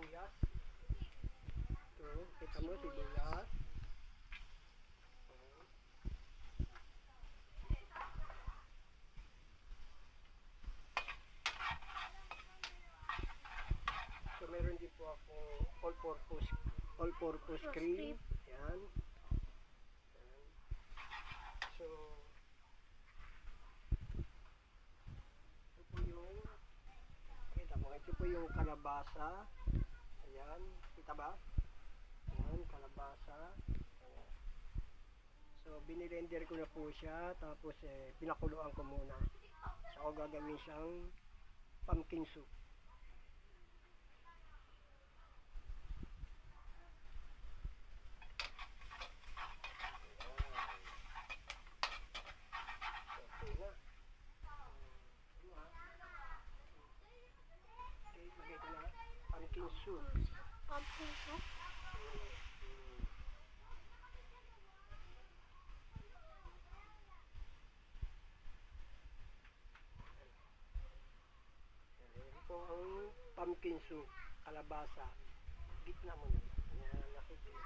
sibuyas. Ito, kita mo sibuyas. So meron din po akong all-purpose cream. Ayan. So ito po yung kita mo, ito po yung kalabasa. Ayan, kita ba? Ayan, kalabasa. Ayan. So binirender ko na po siya, tapos pinakuluan ko muna. So ako gagawin siyang pumpkin soup. Pumpkin soup. Pumpkin soup? Ayan po ang pumpkin soup, kalabasa. Gitna mo na. Ayan, nakikita.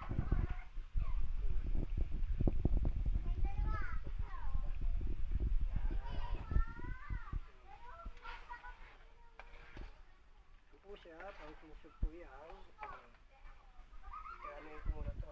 Ito po siya, pumpkin soup po yan. Kaya ano yung muna ito,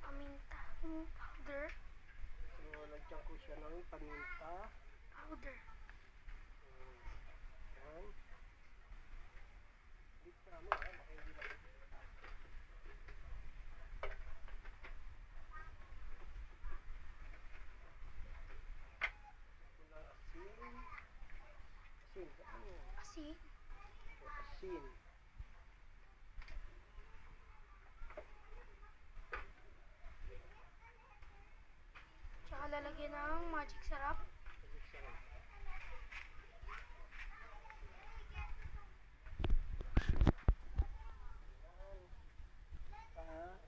Paminta powder. so lagyan ko siya ng paminta. Powder. Ayan. Gitna mo, baka hindi na. Asin. Asin. Asin. Tsaka lalagyan ng magic sarap.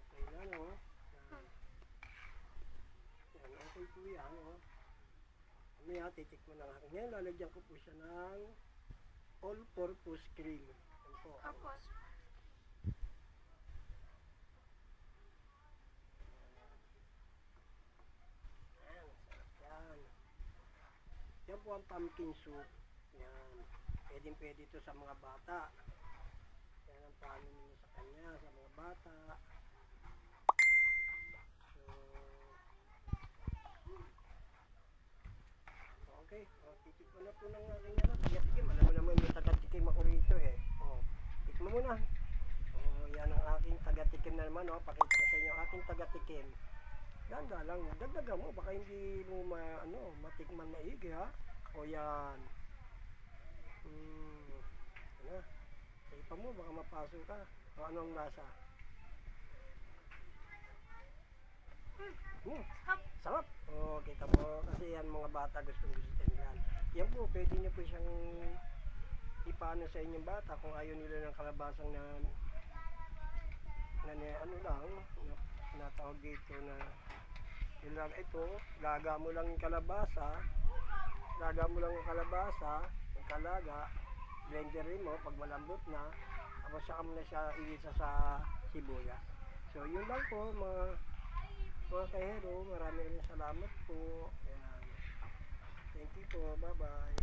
Okay na, no? Yan, okay po yan, no? Mamaya, titikman na natin. Ngayon, lalagyan ko po siya ng all-purpose cream. Yan po. Tapos, Ayan, sarap yan. Yan po ang pumpkin soup. Yan. Pwede ito sa mga bata. Yan ang paano ninyo sa kanya, sa mga bata. So, okay. O, titikman na po ng aking tagatikim. Alam mo naman may tagatikim ako rito eh. O, tikman mo na. O, yan ang aking tagatikim na naman. O, pakita ko sa inyo ang aking tagatikim. Ganda lang. Dagdagan mo. Baka hindi mo matikman maigi ha. O yan. Ano? Ipa mo. Baka mapasok ka. O anong lasa? sarap. Sarap. O kita mo. Kasi yan mga bata gustong yan. Yan po. Pwede nyo po siyang ipano sa inyong bata kung ayaw nila ng kalabasang na ano lang. Natawag dito na ito, laga mo lang yung kalabasa, pagkalaga, blenderin mo pag malambot na, tapos saka mo na siya iisa sa sibuyas. So yun lang po mga kahero, maraming salamat po. Ayan. Thank you po, bye bye.